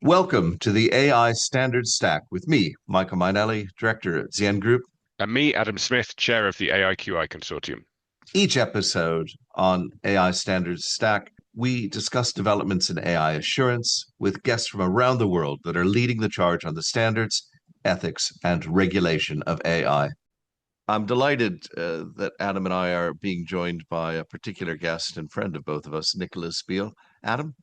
Welcome to the AI Standard Stack with me, Michael Mainelli, Director at Zien Group. And me, Adam Smith, chair of the AIQI Consortium. Each episode on AI Standards Stack, we discuss developments in AI assurance with guests from around the world that are leading the charge on the standards, ethics, and regulation of AI. I'm delighted that Adam and I are being joined by a particular guest and friend of both of us, Nicholas Beale. Adam?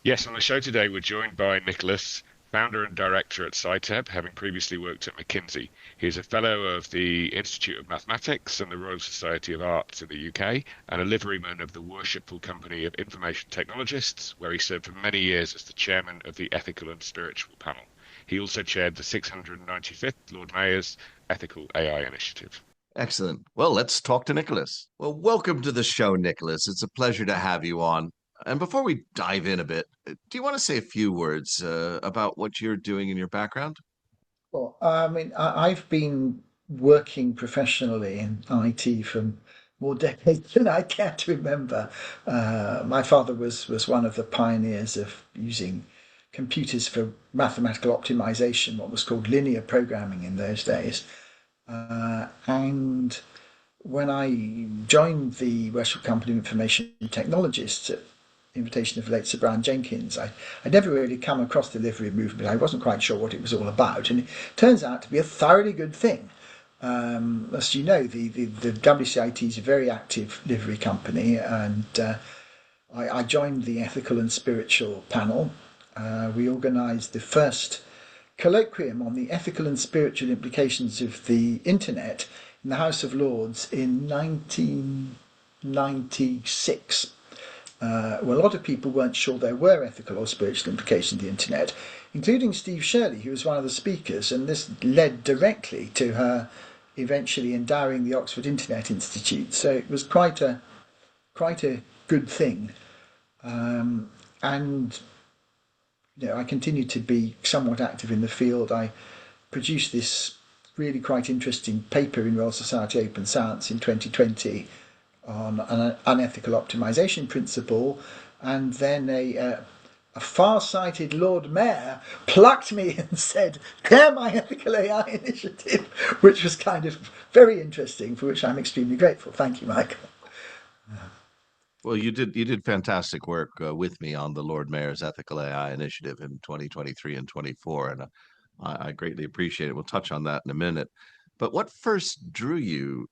Yes, on the show today, we're joined by Nicholas, founder and director at Sciteb, having previously worked at McKinsey. He is a fellow of the Institute of Mathematics and the Royal Society of Arts in the UK, and a liveryman of the Worshipful Company of Information Technologists, where he served for many years as the chairman of the Ethical and Spiritual Panel. He also chaired the 695th Lord Mayor's Ethical AI Initiative. Excellent. Well, let's talk to Nicholas. Well, welcome to the show, Nicholas. It's a pleasure to have you on. And before we dive in a bit, do you want to say a few words about what you're doing in your background? Well, I've been working professionally in IT for more decades than I care to remember. My father was one of the pioneers of using computers for mathematical optimization, what was called linear programming in those days. And when I joined the Worship Company of Information Technologists at the invitation of the late Sir Brian Jenkins, I'd never really come across the livery movement. I wasn't quite sure what it was all about, and it turns out to be a thoroughly good thing. As you know, the WCIT is a very active livery company, and I joined the ethical and spiritual panel. We organised the first colloquium on the ethical and spiritual implications of the internet in the House of Lords in 1996. Well, a lot of people weren't sure there were ethical or spiritual implications of the internet, including Steve Shirley, who was one of the speakers, and this led directly to her eventually endowing the Oxford Internet Institute. So it was quite a good thing, and I continued to be somewhat active in the field. I produced this really quite interesting paper in Royal Society Open Science in 2020 on an unethical optimisation principle, and then a far-sighted Lord Mayor plucked me and said, "Chair my ethical AI initiative," which was kind of very interesting, for which I'm extremely grateful. Thank you, Michael. Well, you did fantastic work with me on the Lord Mayor's Ethical AI Initiative in 2023 and 24, and I greatly appreciate it. We'll touch on that in a minute. But what first drew you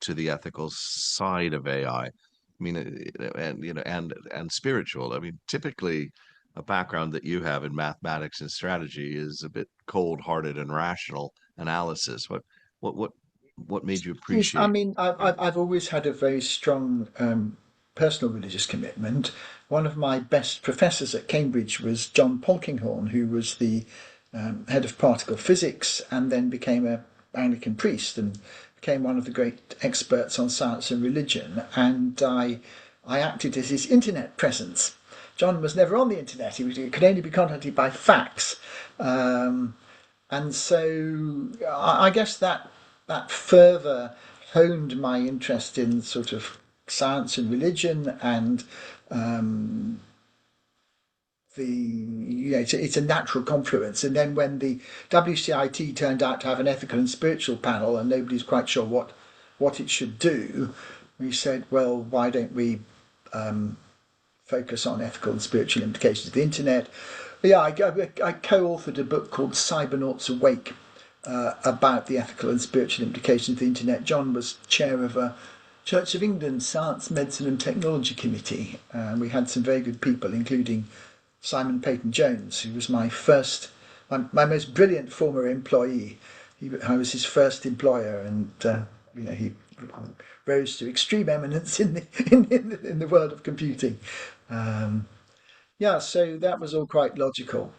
to the ethical side of AI? I mean, and spiritual. I mean, typically, a background that you have in mathematics and strategy is a bit cold-hearted and rational analysis. What what what made you Yes, I appreciate? mean, I've always had a very strong personal religious commitment. One of my best professors at Cambridge was John Polkinghorne, who was the head of particle physics and then became a Anglican priest and became one of the great experts on science and religion. And I acted as his internet presence. John was never on the internet; he could only be contacted by fax. Um, and so I guess that further honed my interest in sort of science and religion, and um, it's a natural confluence. And then when the WCIT turned out to have an ethical and spiritual panel, and nobody's quite sure what it should do, we said, well, why don't we focus on ethical and spiritual implications of the internet? But yeah, I co-authored a book called Cybernauts Awake, about the ethical and spiritual implications of the internet. John was chair of a Church of England Science, Medicine and Technology Committee. We had some very good people, including Simon Peyton Jones, who was my most brilliant former employee. I was his first employer, and he rose to extreme eminence in the world of computing. Um, yeah, so that was all quite logical.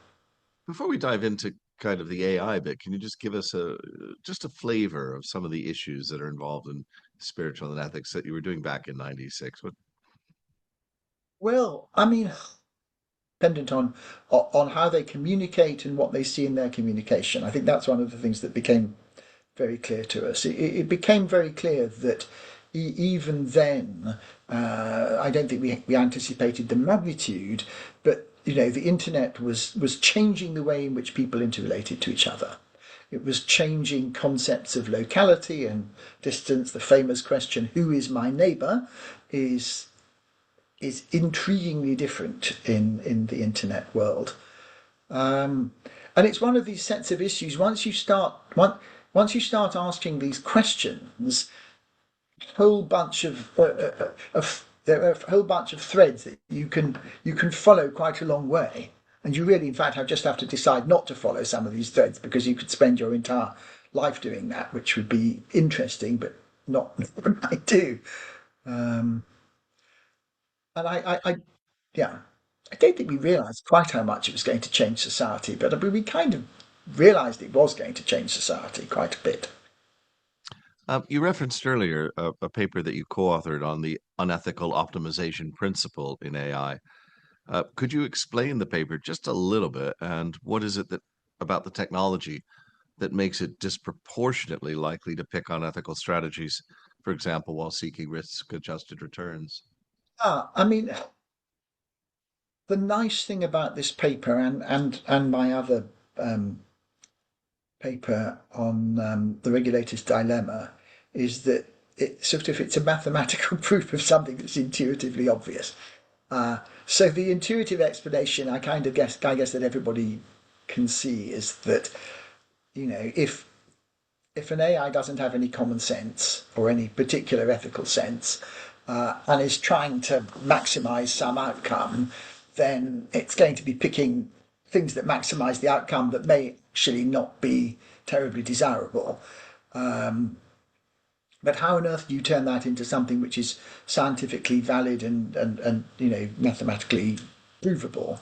Before we dive into kind of the AI bit, can you just give us a flavor of some of the issues that are involved in spiritual and ethics that you were doing back in '96? What? Well, I mean, dependent on how they communicate and what they see in their communication. I think that's one of the things that became very clear to us. It became very clear that even then, I don't think we anticipated the magnitude, but the internet was changing the way in which people interrelated to each other. It was changing concepts of locality and distance. The famous question, "Who is my neighbour?" is intriguingly different in the internet world. And it's one of these sets of issues. Once you start asking these questions, whole bunch of there are a whole bunch of threads that you can follow quite a long way, and you really, in fact, just have to decide not to follow some of these threads, because you could spend your entire life doing that, which would be interesting, but not what I do. Um, and yeah, I don't think we realised quite how much it was going to change society, but we kind of realised it was going to change society quite a bit. You referenced earlier a paper that you co-authored on the unethical optimization principle in AI. Could you explain the paper just a little bit, and what is it that about the technology that makes it disproportionately likely to pick unethical strategies, for example, while seeking risk-adjusted returns? I mean, the nice thing about this paper and my other um, paper on the regulator's dilemma is that it's a mathematical proof of something that's intuitively obvious. So the intuitive explanation, I guess that everybody can see, is that if an AI doesn't have any common sense or any particular ethical sense, and is trying to maximize some outcome, then it's going to be picking things that maximize the outcome that may actually not be terribly desirable. But how on earth do you turn that into something which is scientifically valid and mathematically provable?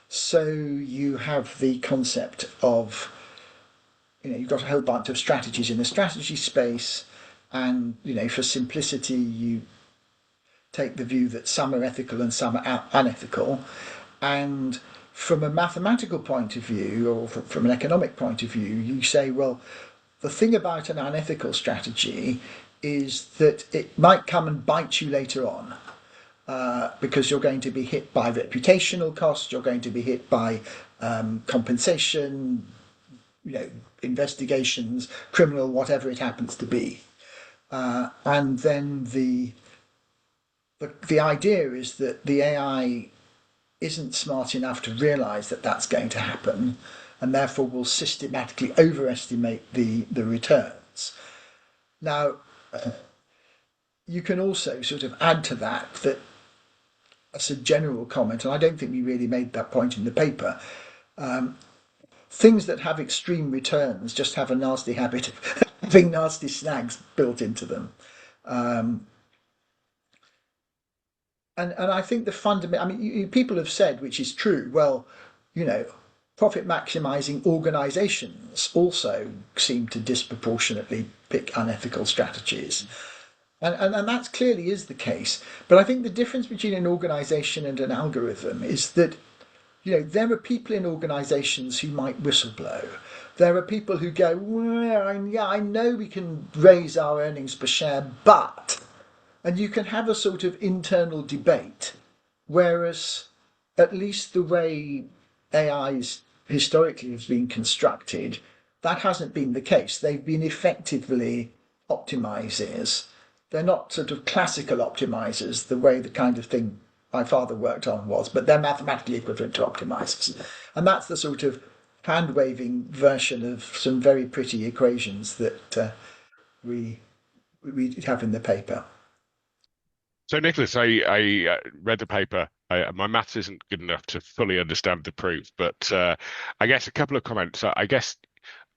So you have the concept of, you've got a whole bunch of strategies in the strategy space, and for simplicity you take the view that some are ethical and some are unethical. And from a mathematical point of view, or from an economic point of view, you say, well, the thing about an unethical strategy is that it might come and bite you later on, because you're going to be hit by reputational costs, you're going to be hit by compensation, investigations, criminal, whatever it happens to be. And then the idea is that the AI isn't smart enough to realise that that's going to happen, and therefore will systematically overestimate the returns. Now, you can also sort of add to that as a general comment, and I don't think we really made that point in the paper. Things that have extreme returns just have a nasty habit of having nasty snags built into them. And I think the fundamental, I mean, people have said, which is true, well, profit maximizing organizations also seem to disproportionately pick unethical strategies. And that clearly is the case. But I think the difference between an organization and an algorithm is that, there are people in organizations who might whistleblow. There are people who go, well, yeah, I know we can raise our earnings per share, but, and you can have a sort of internal debate, whereas at least the way AIs historically have been constructed, that hasn't been the case. They've been effectively optimizers. They're not sort of classical optimizers, the way the kind of thing my father worked on was, but they're mathematically equivalent to optimizers. And that's the sort of hand-waving version of some very pretty equations that we have in the paper. So, Nicholas, I read the paper. My maths isn't good enough to fully understand the proof, but I guess a couple of comments. I guess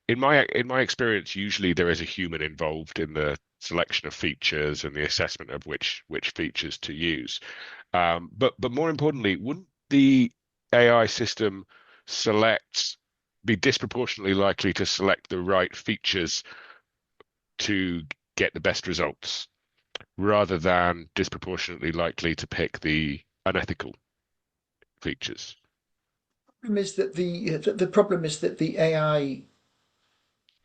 in my experience, usually there is a human involved in the selection of features and the assessment of which features to use. But more importantly, wouldn't the AI system be disproportionately likely to select the right features to get the best results, rather than disproportionately likely to pick the unethical features? The problem is that the AI,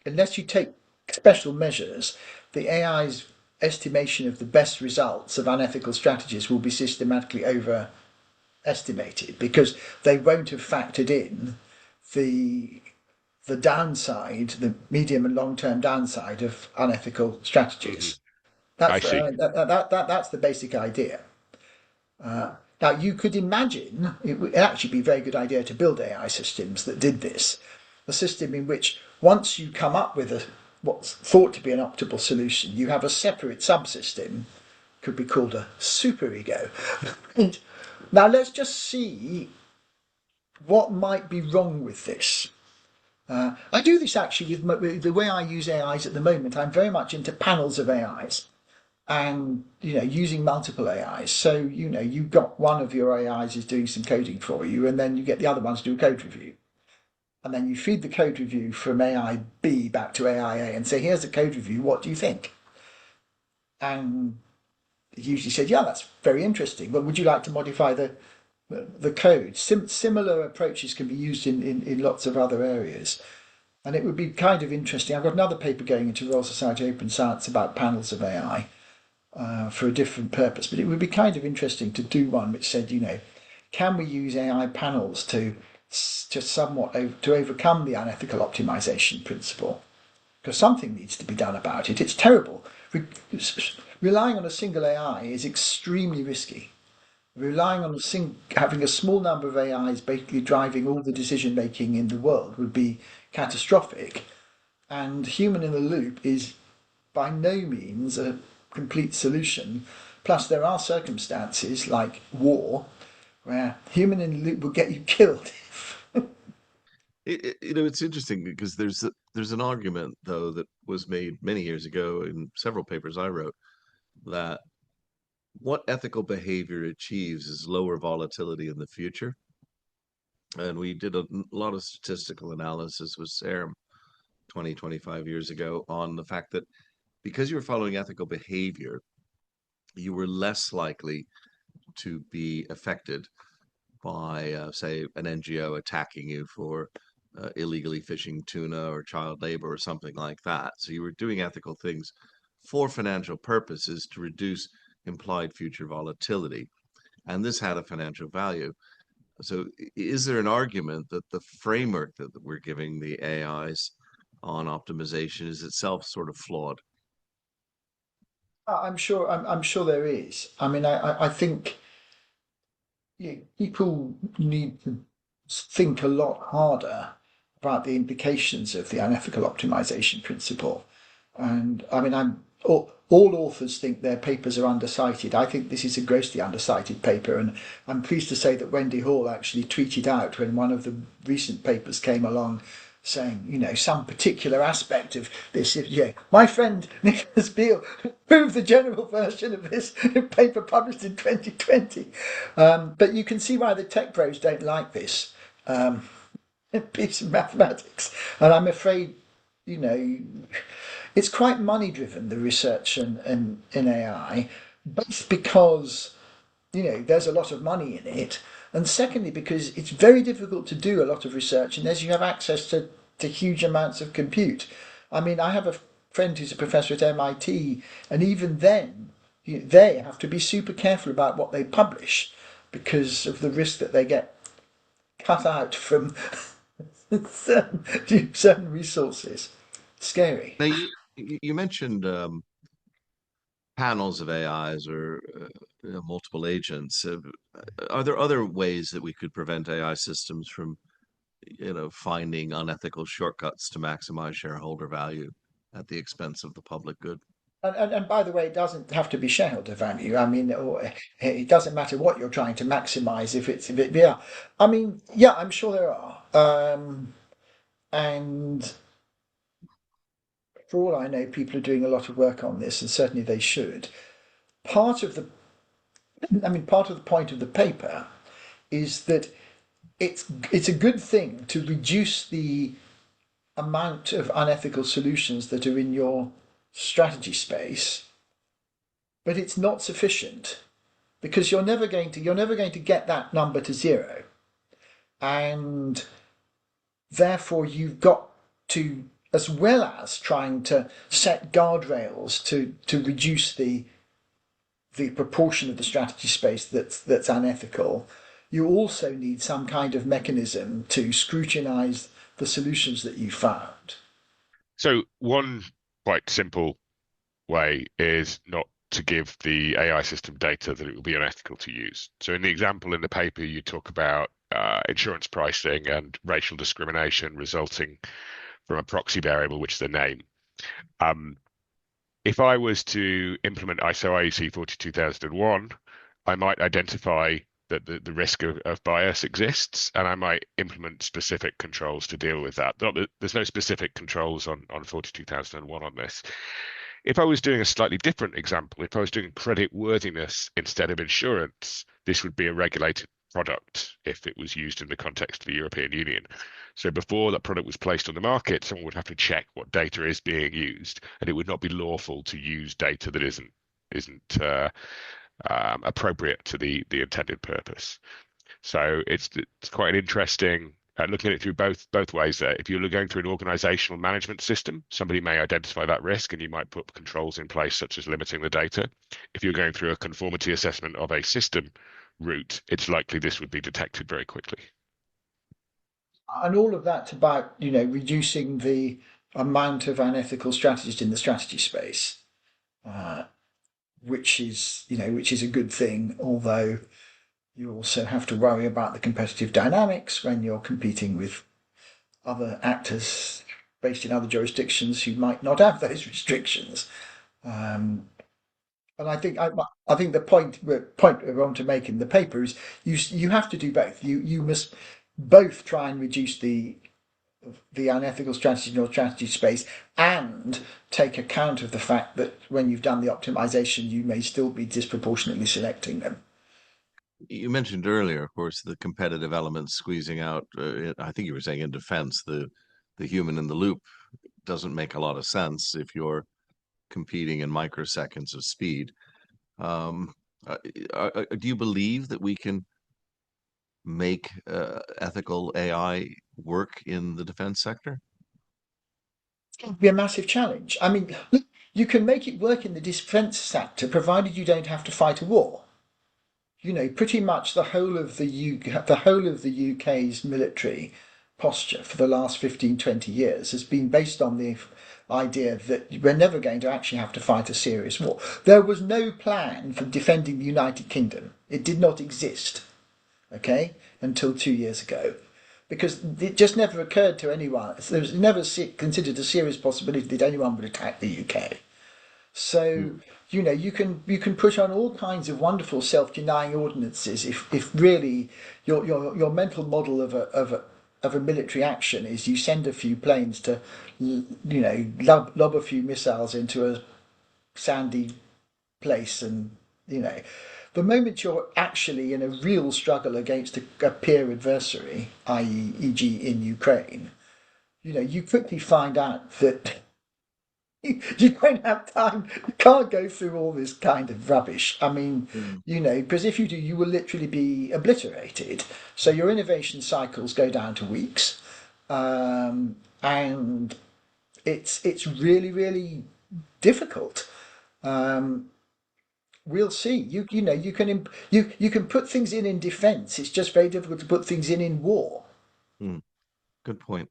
unless you take special measures, the AI's estimation of the best results of unethical strategies will be systematically estimated, because they won't have factored in the downside, the medium and long term downside of unethical strategies. I That's see. that's the basic idea. Now, you could imagine it would actually be a very good idea to build AI systems that did this. A system in which once you come up with what's thought to be an optimal solution, you have a separate subsystem, could be called a superego. And now let's just see what might be wrong with this. I do this actually with the way I use AIs at the moment. I'm very much into panels of AIs and using multiple AIs. So you've got one of your AIs is doing some coding for you, and then you get the other ones to do a code review, and then you feed the code review from AI B back to AI A and say, here's the code review, what do you think? And it usually said, yeah, that's very interesting, but would you like to modify the code? Similar approaches can be used in lots of other areas. And it would be kind of interesting. I've got another paper going into Royal Society Open Science about panels of AI for a different purpose, but it would be kind of interesting to do one which said, can we use AI panels to somewhat to overcome the unethical optimization principle? Because something needs to be done about it. It's terrible. Relying on a single AI is extremely risky. Relying on having a small number of AIs basically driving all the decision making in the world would be catastrophic. And human in the loop is by no means a complete solution. Plus, there are circumstances like war where human in the loop will get you killed. It's interesting because there's an argument though that was made many years ago in several papers I wrote that what ethical behavior achieves is lower volatility in the future. And we did a lot of statistical analysis with SERM 25 years ago on the fact that because you were following ethical behavior, you were less likely to be affected by, say, an NGO attacking you for illegally fishing tuna or child labor or something like that. So you were doing ethical things for financial purposes to reduce implied future volatility. And this had a financial value. So is there an argument that the framework that we're giving the AIs on optimization is itself sort of flawed? I'm sure. I'm sure there is. I mean, I think people need to think a lot harder about the implications of the unethical optimization principle. And I mean, all authors think their papers are undercited. I think this is a grossly undercited paper, and I'm pleased to say that Wendy Hall actually tweeted out when one of the recent papers came along saying, some particular aspect of this. My friend Nicholas Beale proved the general version of this paper published in 2020. But you can see why the tech pros don't like this piece of mathematics. And I'm afraid, it's quite money driven, the research in AI, both because, there's a lot of money in it, and secondly, because it's very difficult to do a lot of research unless you have access to huge amounts of compute. I mean, I have a friend who's a professor at MIT, and even then, they have to be super careful about what they publish because of the risk that they get cut out from certain resources. Scary. Now, you mentioned panels of AIs or multiple agents. Are there other ways that we could prevent AI systems from, finding unethical shortcuts to maximize shareholder value at the expense of the public good? And by the way, it doesn't have to be shareholder value. I mean, it doesn't matter what you're trying to maximize. Yeah. I mean, yeah, I'm sure there are. And for all I know, people are doing a lot of work on this, and certainly they should. Part of the, part of the point of the paper is that it's a good thing to reduce the amount of unethical solutions that are in your strategy space, but it's not sufficient because you're never going to get that number to zero, and therefore you've got to, as well as trying to set guardrails to reduce the proportion of the strategy space that's unethical, you also need some kind of mechanism to scrutinize the solutions that you found. So one quite simple way is not to give the AI system data that it will be unethical to use. So in the example in the paper, you talk about insurance pricing and racial discrimination resulting from a proxy variable, which is the name. If I was to implement ISO IEC 42001, I might identify that the risk of bias exists, and I might implement specific controls to deal with that. There's no specific controls on 42001 on this. If I was doing a slightly different example, if I was doing credit worthiness instead of insurance, this would be a regulated product if it was used in the context of the European Union. So before that product was placed on the market, someone would have to check what data is being used, and it would not be lawful to use data that isn't appropriate to the intended purpose. So it's quite an interesting looking at it through both ways there. If you're going through an organizational management system, somebody may identify that risk and you might put controls in place such as limiting the data. If you're going through a conformity assessment of a system route, it's likely this would be detected very quickly. And all of that's about, reducing the amount of unethical strategists in the strategy space, uh, which is a good thing, although you also have to worry about the competitive dynamics when you're competing with other actors based in other jurisdictions who might not have those restrictions. Um, and I think the point we want to make in the paper is you have to do both. You must both try and reduce the unethical strategy in your strategy space and take account of the fact that when you've done the optimization, you may still be disproportionately selecting them. You mentioned earlier, of course, the competitive elements squeezing out. I think you were saying in defense, the human in the loop doesn't make a lot of sense if you're competing in microseconds of speed. Um, do you believe that we can make ethical AI work in the defense sector? It's going to be a massive challenge. I mean, look, you can make it work in the defence sector provided you don't have to fight a war. Pretty much the whole of the UK's military posture for the last 15, 20 years has been based on the idea that we're never going to actually have to fight a serious war. There was no plan for defending the United Kingdom. It did not exist, okay, until 2 years ago. Because it just never occurred to anyone, it was never considered a serious possibility that anyone would attack the UK. So, Mm. you can put on all kinds of wonderful self-denying ordinances if really your mental model of a military action is you send a few planes to lob a few missiles into a sandy place, and you know the moment you're actually in a real struggle against a peer adversary, i.e., e.g., in Ukraine, you quickly find out that you don't have time. You can't go through all this kind of rubbish. I mean, Mm. because if you do, you will literally be obliterated. So your innovation cycles go down to weeks, and it's really really difficult. Um, we'll see. You can put things in defence. It's just very difficult to put things in war. Mm. Good point.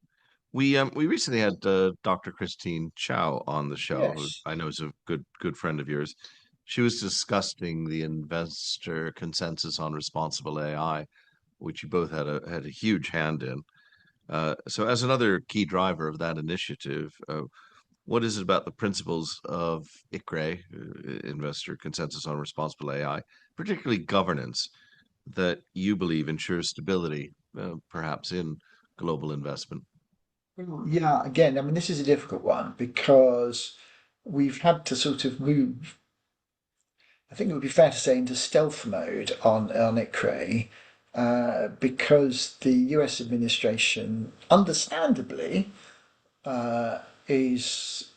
We recently had Dr. Christine Chow on the show, who Yes. I know is a good friend of yours. She was discussing the investor consensus on responsible AI, which you both had a huge hand in. So, as another key driver of that initiative, what is it about the principles of ICRE, Investor Consensus on Responsible AI, particularly governance, that you believe ensures stability, perhaps in global investment? Well, yeah, again, I mean, this is a difficult one because we've had to sort of move, I think it would be fair to say, into stealth mode on ICRE, because the US administration, understandably, is,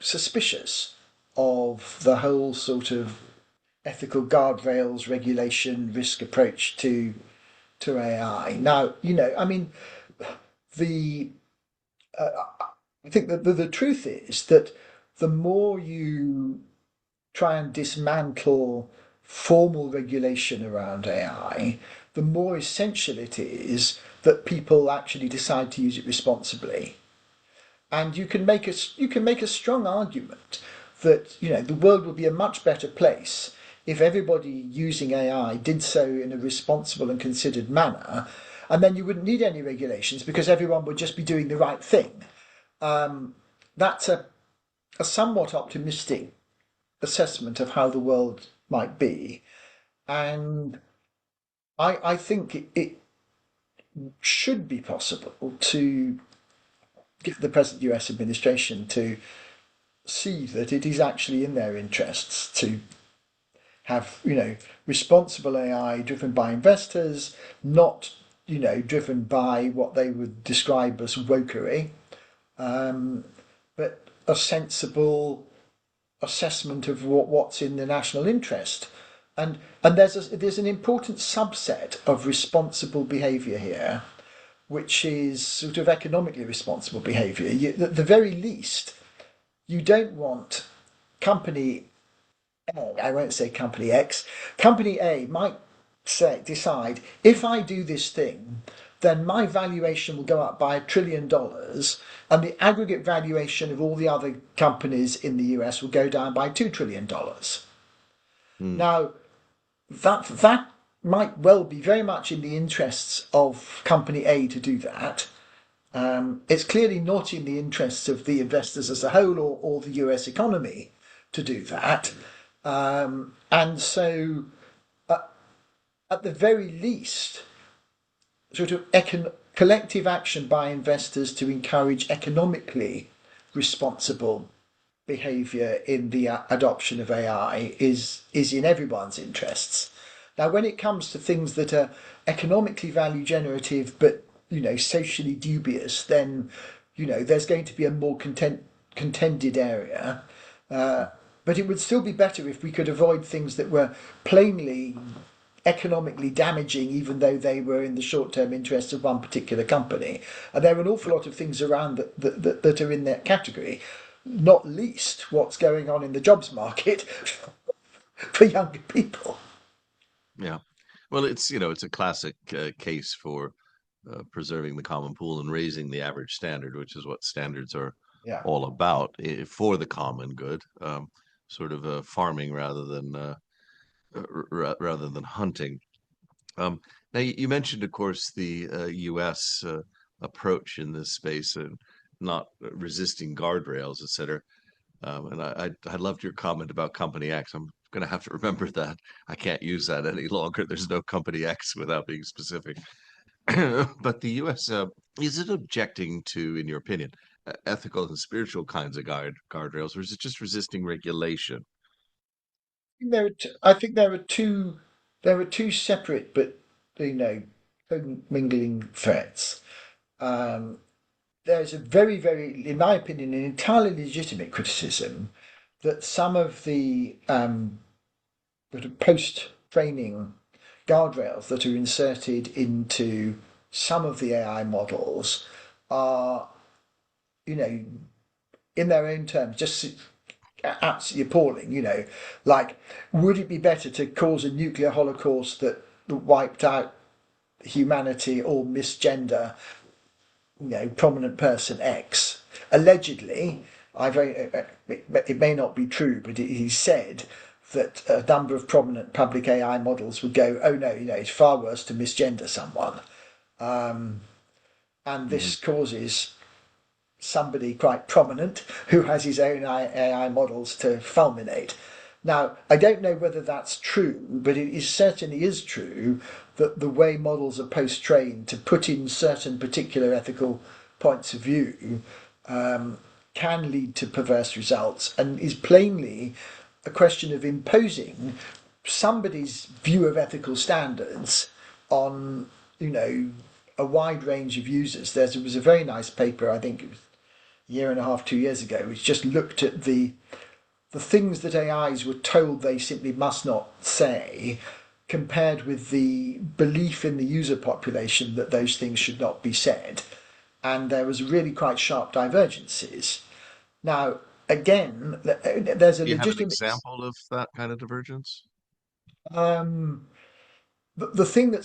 suspicious of the whole sort of ethical guardrails, regulation, risk approach to AI. Now, I mean, the I think that the truth is that the more you try and dismantle formal regulation around AI, the more essential it is that people actually decide to use it responsibly. And you can make a strong argument that the world would be a much better place if everybody using AI did so in a responsible and considered manner, and then you wouldn't need any regulations because everyone would just be doing the right thing. That's a somewhat optimistic assessment of how the world might be, and I think it should be possible to get the present US administration to see that it is actually in their interests to have responsible AI driven by investors, not driven by what they would describe as wokery, but a sensible assessment of what's in the national interest. And there's an important subset of responsible behaviour here, which is sort of economically responsible behaviour. At the very least, you don't want company A, I won't say company X, company A might decide, if I do this thing, then my valuation will go up by $1 trillion, and the aggregate valuation of all the other companies in the US will go down by $2 trillion. Hmm. Now, that might well be very much in the interests of company A to do that. It's clearly not in the interests of the investors as a whole, or the US economy to do that. And so, at the very least, sort of collective action by investors to encourage economically responsible behaviour in the adoption of AI is in everyone's interests. Now, when it comes to things that are economically value generative but socially dubious, then there's going to be a more contended area. But it would still be better if we could avoid things that were plainly economically damaging, even though they were in the short-term interests of one particular company. And there are an awful lot of things around that are in that category, not least what's going on in the jobs market for younger people. Yeah. Well, it's a classic case for preserving the common pool and raising the average standard, which is what standards are Yeah. all about, for the common good, sort of farming rather than hunting. Now, you mentioned, of course, the U.S. Approach in this space and not resisting guardrails, et cetera. And I loved your comment about Company X. I'm going to have to remember that. I can't use that any longer. There's no Company X without being specific. But the U.S. Is it objecting to, in your opinion, ethical and spiritual kinds of guardrails, or is it just resisting regulation? I think there are two. There are two separate but you know mingling threats. Um, there's a very, in my opinion, an entirely legitimate criticism that some of the sort of post-training guardrails that are inserted into some of the AI models are, you know, in their own terms, just absolutely appalling. Like, would it be better to cause a nuclear holocaust that wiped out humanity or misgender, prominent person X? Allegedly, it may not be true, but he said that a number of prominent public AI models would go, oh no, it's far worse to misgender someone. And Hmm. this causes somebody quite prominent who has his own AI models to fulminate. Now, I don't know whether that's true, but certainly is true that the way models are post-trained to put in certain particular ethical points of view can lead to perverse results, and is plainly a question of imposing somebody's view of ethical standards on, a wide range of users. There was a very nice paper, I think it was a year and a half, 2 years ago, which just looked at the things that AIs were told they simply must not say, compared with the belief in the user population that those things should not be said. And there was really quite sharp divergences. Now, again, there's a Do you have an legitimate. example of that kind of divergence? Um, the thing that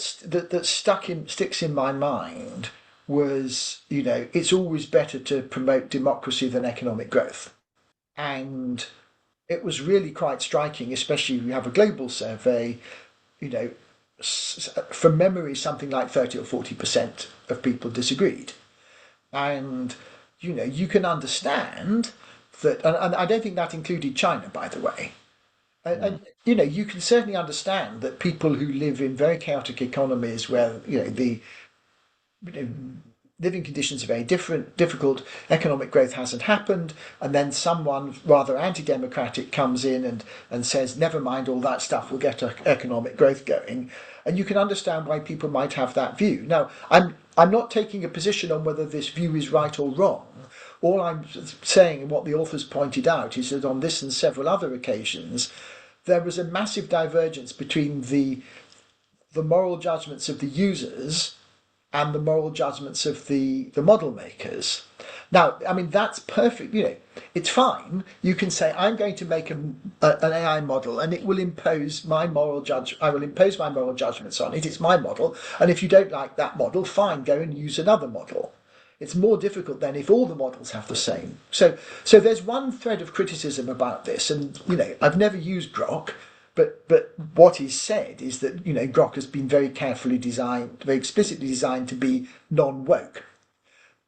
sticks in my mind was, it's always better to promote democracy than economic growth. And it was really quite striking, especially if you have a global survey, you know, from memory, something like 30 or 40% of people disagreed. And, you can understand that, and I don't think that included China, by the way. And you can certainly understand that people who live in very chaotic economies where, the you know, living conditions are very difficult, economic growth hasn't happened, and then someone rather anti-democratic comes in and says, never mind all that stuff, we'll get economic growth going. And you can understand why people might have that view. Now, I'm not taking a position on whether this view is right or wrong. All I'm saying, and what the authors pointed out, is that on this and several other occasions, there was a massive divergence between the moral judgments of the users and the moral judgments of the model makers. Now, I mean, that's perfect. It's fine. You can say, I'm going to make an AI model and it will impose my moral I will impose my moral judgments on it. It's my model. And if you don't like that model, fine, go and use another model. It's more difficult than if all the models have the same. So there's one thread of criticism about this. And, I've never used Grok, but what is said is that, Grok has been very carefully designed, very explicitly designed to be non-woke.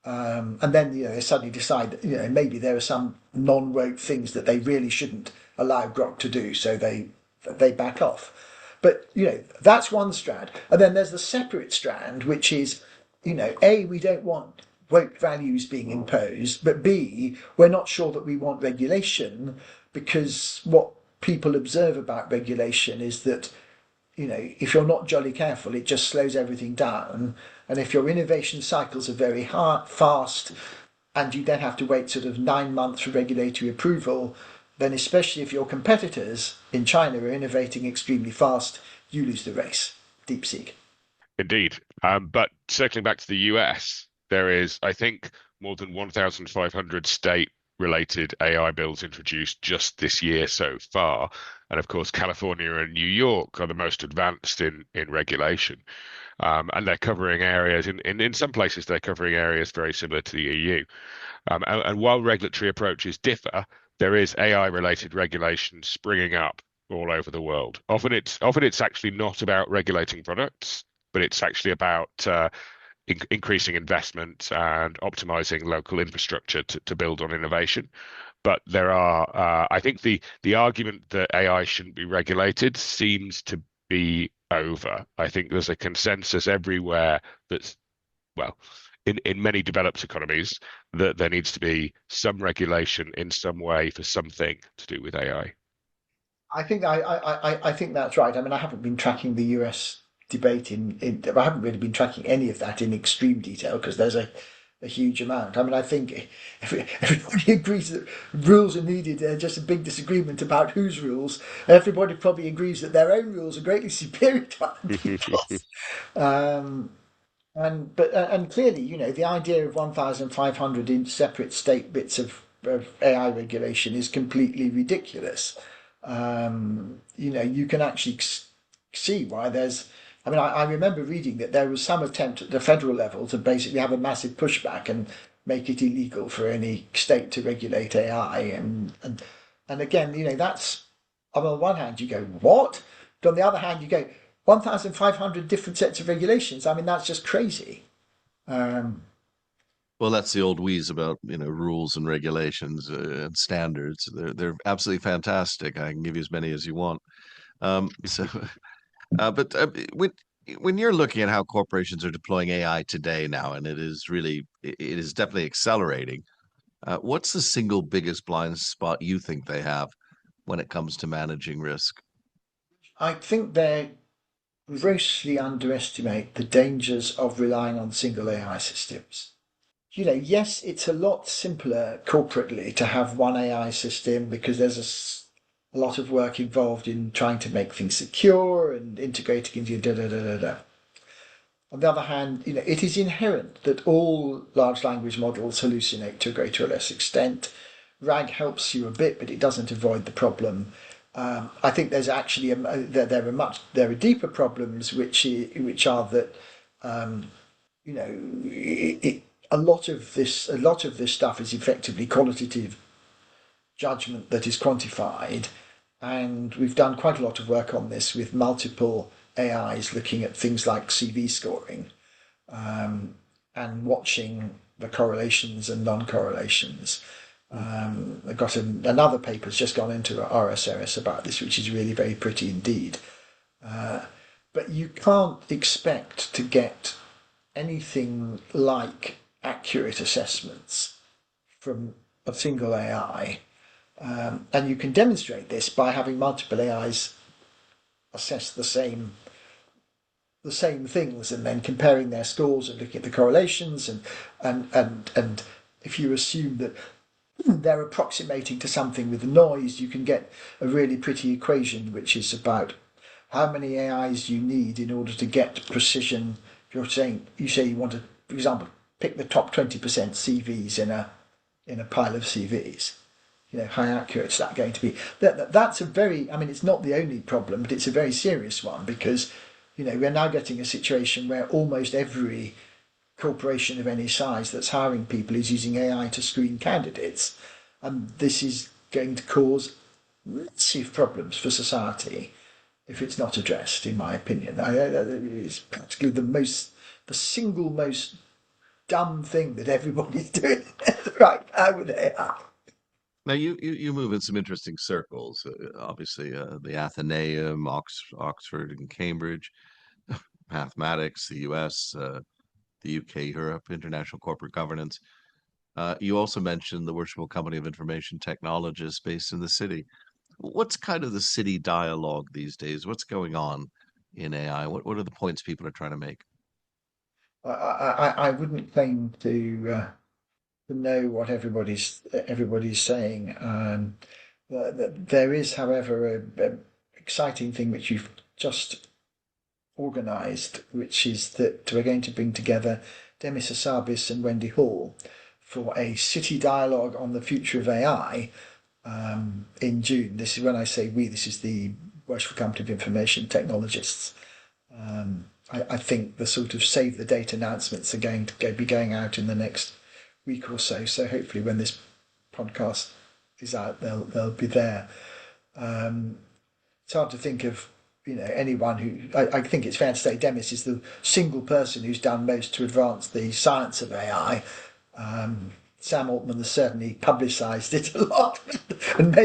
And then, they suddenly decide that, maybe there are some non-woke things that they really shouldn't allow Grok to do, so they back off. But, that's one strand. And then there's the separate strand, which is, A, we don't want woke values being imposed, but B, we're not sure that we want regulation, because what people observe about regulation is that, if you're not jolly careful, it just slows everything down. And if your innovation cycles are very fast, and you then have to wait sort of 9 months for regulatory approval, then especially if your competitors in China are innovating extremely fast, you lose the race. DeepSeek. Indeed. But circling back to the US, there is, I think, more than 1,500 state-related AI bills introduced just this year so far. And of course, California and New York are the most advanced in regulation. And they're covering areas, in some places, they're covering areas very similar to the EU. And while regulatory approaches differ, there is AI-related regulation springing up all over the world. Often it's actually not about regulating products, but it's actually about increasing investment and optimizing local infrastructure to build on innovation. But there are, I think the argument that AI shouldn't be regulated seems to be over. I think there's a consensus everywhere that's, well, in many developed economies, that there needs to be some regulation in some way for something to do with AI. I think that's right. I mean, I haven't been tracking the US debate I haven't really been tracking any of that in extreme detail because there's a huge amount. I mean, I think everybody agrees that rules are needed. There's just a big disagreement about whose rules. Everybody probably agrees that their own rules are greatly superior to other people's. And clearly, the idea of 1,500 in separate state bits of AI regulation is completely ridiculous. You can actually see why there's. I mean, I remember reading that there was some attempt at the federal level to basically have a massive pushback and make it illegal for any state to regulate AI. And again, that's, on the one hand, you go, what? But on the other hand, you go, 1,500 different sets of regulations. I mean, that's just crazy. Well, that's the old wheeze about rules and regulations and standards. They're absolutely fantastic. I can give you as many as you want. So, but when you're looking at how corporations are deploying AI today now, and it is definitely accelerating. What's the single biggest blind spot you think they have when it comes to managing risk? I think they grossly underestimate the dangers of relying on single AI systems. Yes, it's a lot simpler corporately to have one AI system because there's a lot of work involved in trying to make things secure and integrating into da da da da da. On the other hand, it is inherent that all large language models hallucinate to a greater or less extent. RAG helps you a bit, but it doesn't avoid the problem. I think there's actually there are deeper problems which are that you know a lot of this stuff is effectively qualitative judgment that is quantified, and we've done quite a lot of work on this with multiple AIs looking at things like CV scoring, and watching the correlations and non-correlations. I've got another paper's just gone into RSRS about this, which is really very pretty indeed. But you can't expect to get anything like accurate assessments from a single AI. And you can demonstrate this by having multiple AIs assess the same things and then comparing their scores and looking at the correlations and if you assume that they're approximating to something with the noise, you can get a really pretty equation which is about how many AIs you need in order to get precision. If you say you want to, for example, pick the top 20% CVs in a pile of CVs. How accurate is that going to be? That's a very, it's not the only problem, but it's a very serious one because, we're now getting a situation where almost every corporation of any size that's hiring people is using AI to screen candidates. And this is going to cause massive problems for society if it's not addressed, in my opinion. It's practically the single most dumb thing that everybody's doing right now with AI. Now you move in some interesting circles. Obviously, the Athenaeum, Oxford, and Cambridge, mathematics, the U.S., the U.K., Europe, international corporate governance. You also mentioned the Worshipful Company of Information Technologists based in the city. What's kind of the city dialogue these days? What's going on in AI? What are the points people are trying to make? I wouldn't claim to know what everybody's saying. There is, however, a exciting thing which you've just organised, which is that we're going to bring together Demis Hassabis and Wendy Hall for a city dialogue on the future of AI in June. This is when I say we. This is the Worshipful Company of Information Technologists. I think the sort of save the date announcements are going to be going out in the next week or so. So hopefully, when this podcast is out, they'll be there. It's hard to think of anyone who. I think it's fair to say Demis is the single person who's done most to advance the science of AI. Sam Altman has certainly publicised it a lot and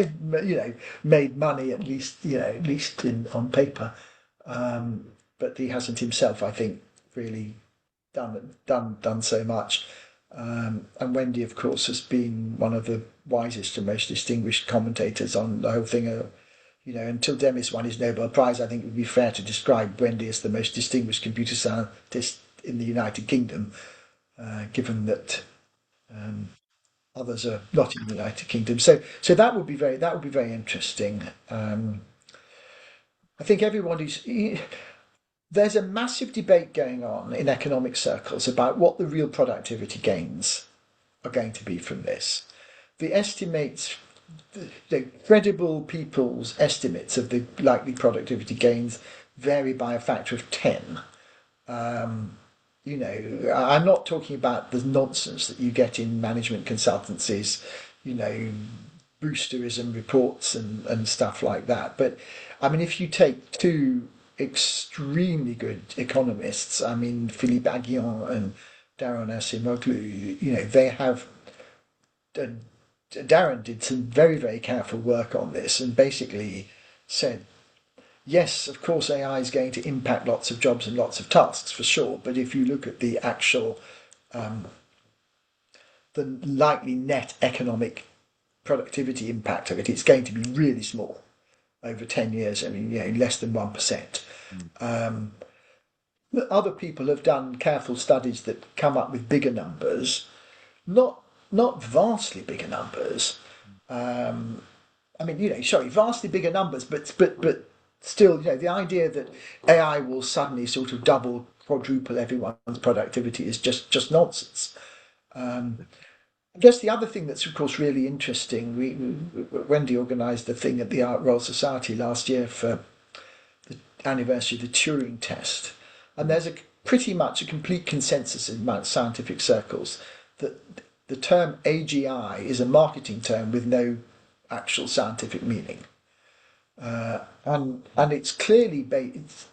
made money at least on paper, but he hasn't himself, I think, really done so much. And Wendy, of course, has been one of the wisest and most distinguished commentators on the whole thing. Until Demis won his Nobel Prize, I think it would be fair to describe Wendy as the most distinguished computer scientist in the United Kingdom, given that others are not in the United Kingdom. So that would be very interesting. I think there's a massive debate going on in economic circles about what the real productivity gains are going to be from this. The estimates, the credible people's estimates of the likely productivity gains vary by a factor of 10. I'm not talking about the nonsense that you get in management consultancies, boosterism reports and stuff like that. But if you take two extremely good economists, Philippe Aghion and Darren Acemoglu, they have. Darren did some very, very careful work on this and basically said, yes, of course, AI is going to impact lots of jobs and lots of tasks for sure. But if you look at the actual, the likely net economic productivity impact of it, it's going to be really small over 10 years. Less than 1%. Other people have done careful studies that come up with bigger numbers, not vastly bigger numbers. Vastly bigger numbers, but still, the idea that AI will suddenly sort of double, quadruple everyone's productivity is just nonsense. I guess the other thing that's of course really interesting, Wendy organised a thing at the Art Royal Society last year for the anniversary of the Turing test, and there's a pretty much a complete consensus in scientific circles that the term AGI is a marketing term with no actual scientific meaning, and it's clearly based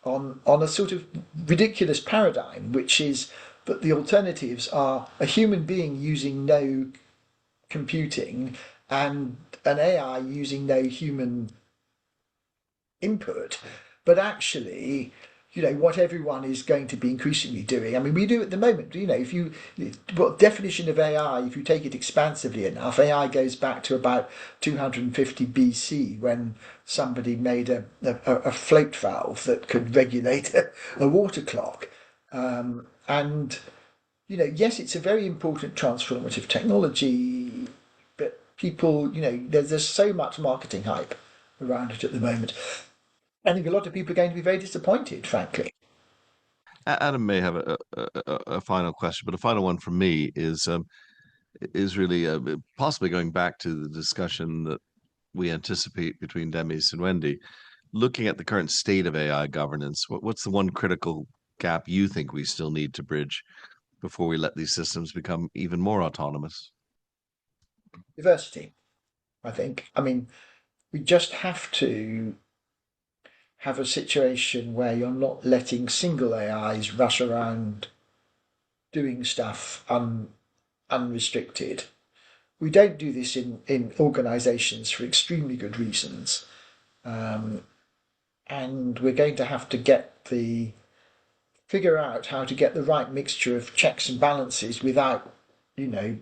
on a sort of ridiculous paradigm, which is that the alternatives are a human being using no computing and an AI using no human input, but actually, what everyone is going to be increasingly doing. I mean, we do at the moment. If you what definition of AI, if you take it expansively enough, AI goes back to about 250 BC when somebody made a float valve that could regulate a water clock, and yes, it's a very important transformative technology, but people, there's so much marketing hype around it at the moment. I think a lot of people are going to be very disappointed, frankly. Adam may have a final question, but a final one from me is really possibly going back to the discussion that we anticipate between Demis and Wendy. Looking at the current state of AI governance, what's the one critical gap you think we still need to bridge before we let these systems become even more autonomous? Diversity, I think. I mean, we just have to have a situation where you're not letting single AIs rush around doing stuff unrestricted. We don't do this in organisations for extremely good reasons. Um, and we're going to have to figure out how to get the right mixture of checks and balances without, you know,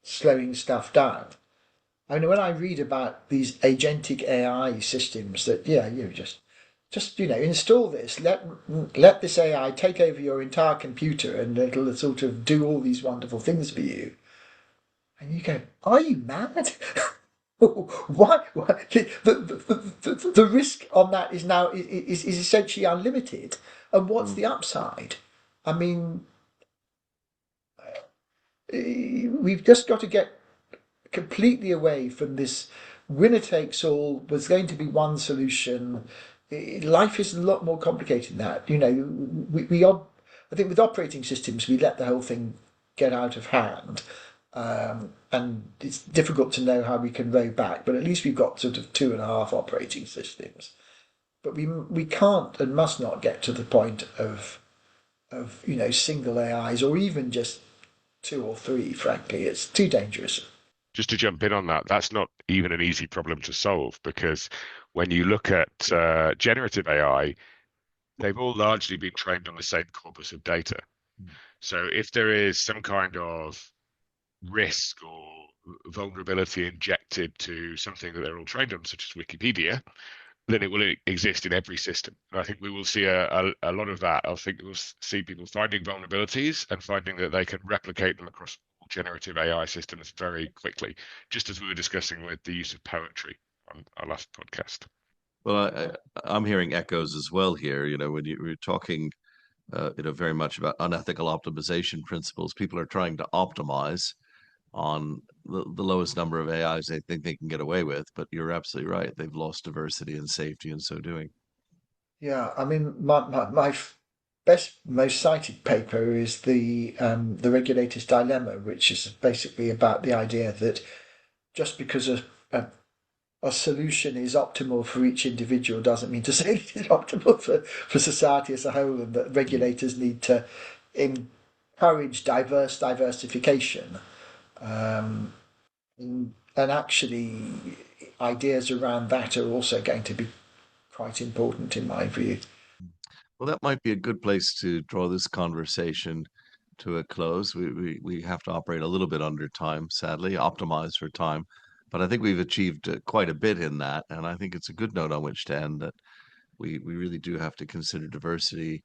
slowing stuff down. I mean, when I read about these agentic AI systems, that just install this, let this AI take over your entire computer, and it'll sort of do all these wonderful things for you. And you go, are you mad? Why? The risk on that is now is essentially unlimited. And what's the upside? I mean, we've just got to get completely away from this winner takes all. Was going to be one solution. Life is a lot more complicated than that. I think with operating systems we let the whole thing get out of hand, and it's difficult to know how we can row back. But at least we've got sort of two and a half operating systems. But we can't and must not get to the point of single AIs or even just two or three. Frankly, it's too dangerous. Just to jump in on that, that's not even an easy problem to solve, because when you look at generative AI, they've all largely been trained on the same corpus of data. So if there is some kind of risk or vulnerability injected to something that they're all trained on, such as Wikipedia, then it will exist in every system. And I think we will see a lot of that. I think we'll see people finding vulnerabilities and finding that they can replicate them across all generative AI systems very quickly, just as we were discussing with the use of poetry on our last podcast. Well, I'm hearing echoes as well here. When you were talking, very much about unethical optimization principles, people are trying to optimize on the lowest number of AIs they think they can get away with. But you're absolutely right; they've lost diversity and safety in so doing. Yeah, I mean, my best, most cited paper is the regulator's dilemma, which is basically about the idea that just because a solution is optimal for each individual doesn't mean to say it is optimal for society as a whole, and that regulators need to encourage diversification. Um, and actually, ideas around that are also going to be quite important in my view. Well, that might be a good place to draw this conversation to a close. We have to operate a little bit under time, sadly, optimize for time. But I think we've achieved quite a bit in that, and I think it's a good note on which to end. That we really do have to consider diversity.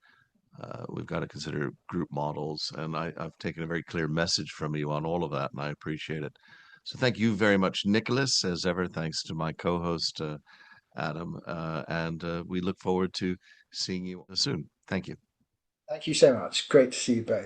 We've got to consider group models, and I've taken a very clear message from you on all of that, and I appreciate it. So thank you very much, Nicholas, as ever. Thanks to my co-host, Adam, and we look forward to seeing you soon. Thank you. Thank you so much. Great to see you both.